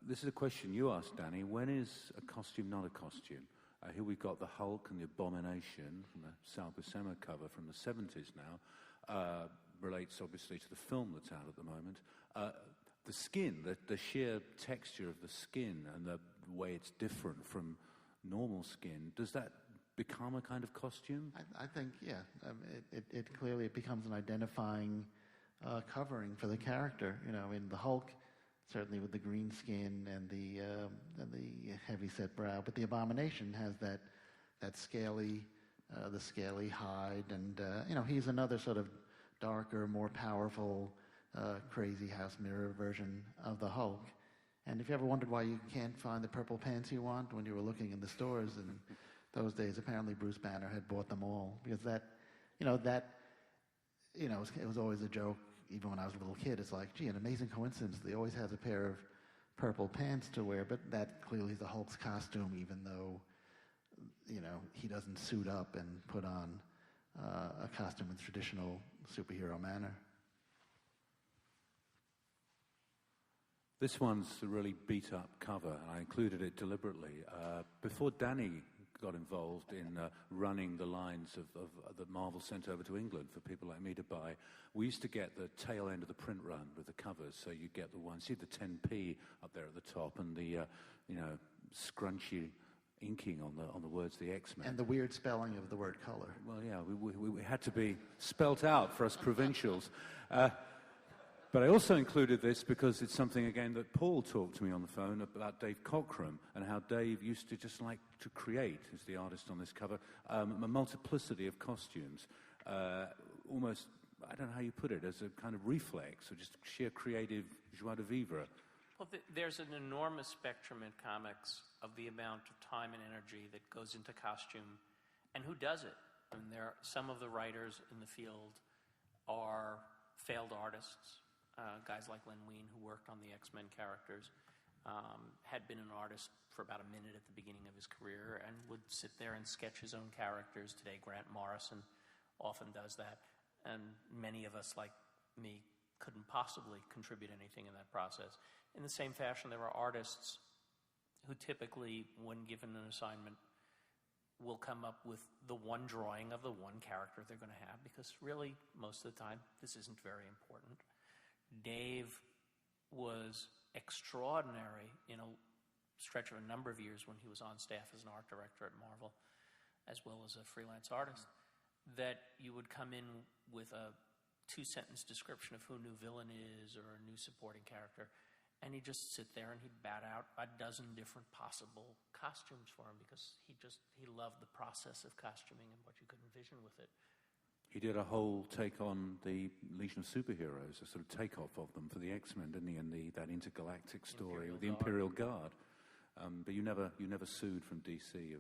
This is a question you asked, Danny. When is a costume not a costume? Here we've got the Hulk and the Abomination from the Sal Buscema cover from the 70s now. Relates obviously to the film that's out at the moment. The skin, the sheer texture of the skin and the way it's different from normal skin, does that become a kind of costume? I think, yeah. It clearly becomes an identifying covering for the character. You know, in the Hulk, certainly with the green skin and the heavy-set brow, but the Abomination has that scaly, the scaly hide, and he's another sort of darker, more powerful, crazy house mirror version of the Hulk. And if you ever wondered why you can't find the purple pants you want when you were looking in the stores in those days, apparently Bruce Banner had bought them all, because it was always a joke. Even when I was a little kid, it's like, gee, an amazing coincidence. They always has a pair of purple pants to wear, but that clearly is the Hulk's costume, even though, he doesn't suit up and put on a costume in traditional superhero manner. This one's a really beat-up cover, and I included it deliberately. Before Danny got involved in running the lines of that Marvel sent over to England for people like me to buy, we used to get the tail end of the print run with the covers. So you get the one, see the 10p up there at the top, and the scrunchy inking on the words the X-Men. And the weird spelling of the word color. Well, yeah, we had to be spelt out for us provincials. But I also included this because it's something, again, that Paul talked to me on the phone about Dave Cockram and how Dave used to just like to create, as the artist on this cover, a multiplicity of costumes. Almost, I don't know how you put it, as a kind of reflex or just sheer creative joie de vivre. Well, there's an enormous spectrum in comics of the amount of time and energy that goes into costume and who does it. I mean, some of the writers in the field are failed artists. Guys like Len Wein, who worked on the X-Men characters, had been an artist for about a minute at the beginning of his career and would sit there and sketch his own characters. Today, Grant Morrison often does that. And many of us, like me, couldn't possibly contribute anything in that process. In the same fashion, there are artists who typically, when given an assignment, will come up with the one drawing of the one character they're going to have, because really, most of the time, this isn't very important. Dave was extraordinary in a stretch of a number of years when he was on staff as an art director at Marvel, as well as a freelance artist, that you would come in with a 2-sentence description of who a new villain is or a new supporting character, and he'd just sit there and he'd bat out a dozen different possible costumes for him, because he loved the process of costuming and what you could envision with it. He did a whole take on the Legion of Superheroes, a sort of takeoff of them for the X-Men, didn't he? And that intergalactic story with the Imperial Guard. But you never sued from DC.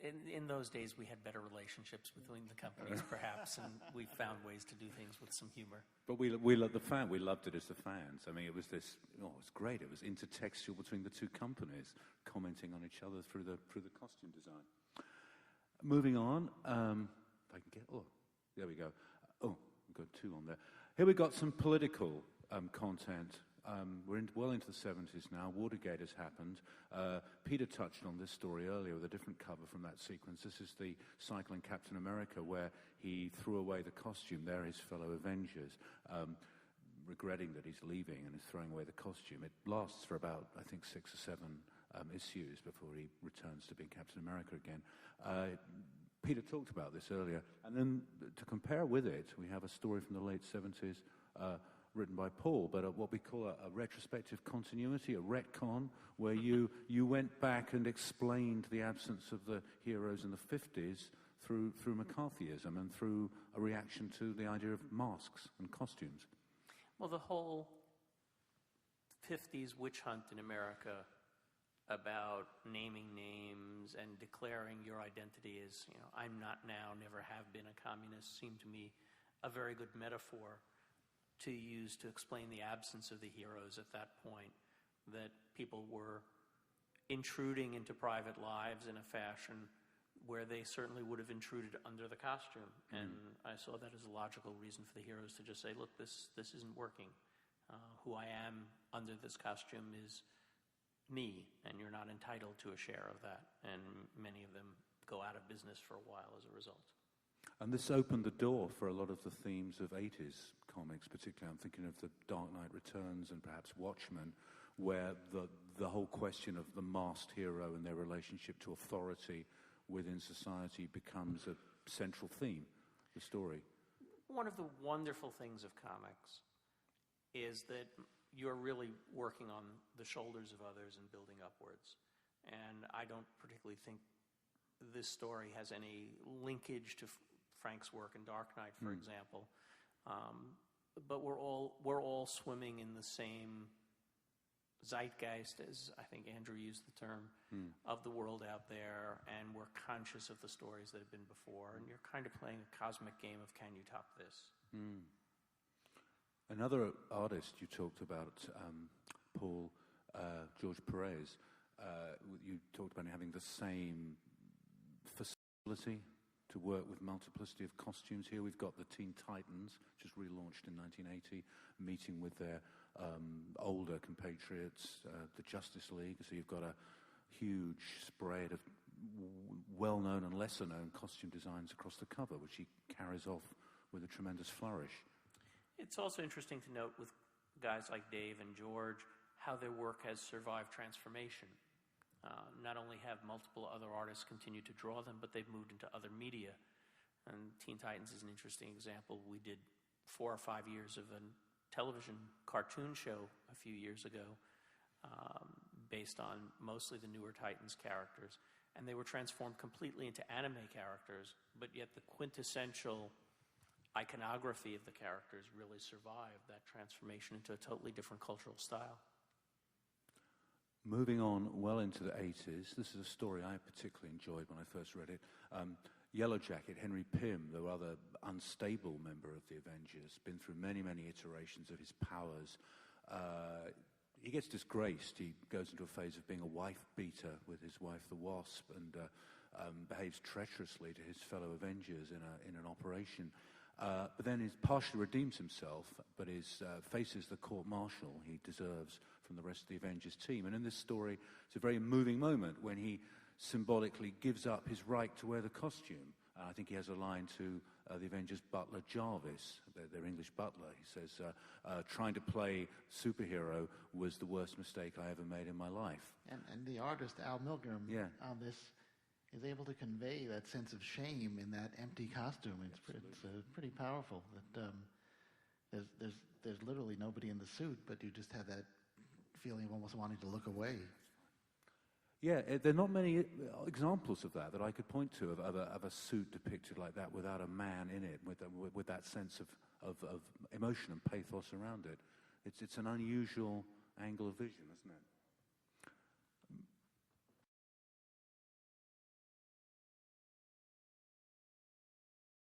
In those days, we had better relationships between the companies, perhaps, and we found ways to do things with some humor. But we loved it as the fans. I mean, it was great. It was intertextual between the two companies, commenting on each other through the costume design. Moving on, if I can get, there we go. We've got 2 on there. Here we've got some political content. We're well into the 70s now. Watergate has happened. Peter touched on this story earlier with a different cover from that sequence. This is the cycling Captain America, where he threw away the costume. They're his fellow Avengers, regretting that he's leaving and is throwing away the costume. It lasts for about, I think, 6 or 7 issues before he returns to being Captain America again. Peter talked about this earlier. And then to compare with it, we have a story from the late 70s written by Paul, but what we call a retrospective continuity, a retcon, where you went back and explained the absence of the heroes in the 50s through McCarthyism and through a reaction to the idea of masks and costumes. Well, the whole 50s witch hunt in America about naming names and declaring your identity as, I'm not now, never have been a communist, seemed to me a very good metaphor to use to explain the absence of the heroes at that point, that people were intruding into private lives in a fashion where they certainly would have intruded under the costume. And I saw that as a logical reason for the heroes to just say, look, this isn't working. Who I am under this costume is me, and you're not entitled to a share of that. And many of them go out of business for a while as a result. And this opened the door for a lot of the themes of 80s comics, particularly I'm thinking of The Dark Knight Returns and perhaps Watchmen, where the whole question of the masked hero and their relationship to authority within society becomes a central theme, the story. One of the wonderful things of comics is that you're really working on the shoulders of others and building upwards. And I don't particularly think this story has any linkage to Frank's work in Dark Knight, for example. But we're all swimming in the same zeitgeist, as I think Andrew used the term, of the world out there, and we're conscious of the stories that have been before, and you're kind of playing a cosmic game of can you top this? Another artist you talked about, Paul, George Perez, you talked about having the same facility to work with multiplicity of costumes. Here we've got the Teen Titans, just relaunched in 1980, meeting with their older compatriots, the Justice League. So you've got a huge spread of well-known and lesser-known costume designs across the cover, which he carries off with a tremendous flourish. It's also interesting to note with guys like Dave and George how their work has survived transformation. Not only have multiple other artists continue to draw them, but they've moved into other media. And Teen Titans is an interesting example. We did 4 or 5 years of a television cartoon show a few years ago based on mostly the newer Titans characters. And they were transformed completely into anime characters, but yet the quintessential iconography of the characters really survived that transformation into a totally different cultural style. Moving on well into the 80s, this is a story I particularly enjoyed when I first read it. Yellow Jacket, Henry Pym, the rather unstable member of the Avengers, been through many, many iterations of his powers. He gets disgraced. He goes into a phase of being a wife-beater with his wife, the Wasp, and behaves treacherously to his fellow Avengers in an operation. But then he partially redeems himself, but faces the court-martial he deserves from the rest of the Avengers team. And in this story, it's a very moving moment when he symbolically gives up his right to wear the costume. I think he has a line to the Avengers butler, Jarvis, their English butler. He says, trying to play superhero was the worst mistake I ever made in my life. And the artist, Al Milgrom, on this is able to convey that sense of shame in that empty costume. It's pretty powerful. That there's literally nobody in the suit, but you just have that feeling of almost wanting to look away. Yeah, there are not many examples of that I could point to of a suit depicted like that without a man in it, with that sense of emotion and pathos around it. It's an unusual angle of vision, isn't it?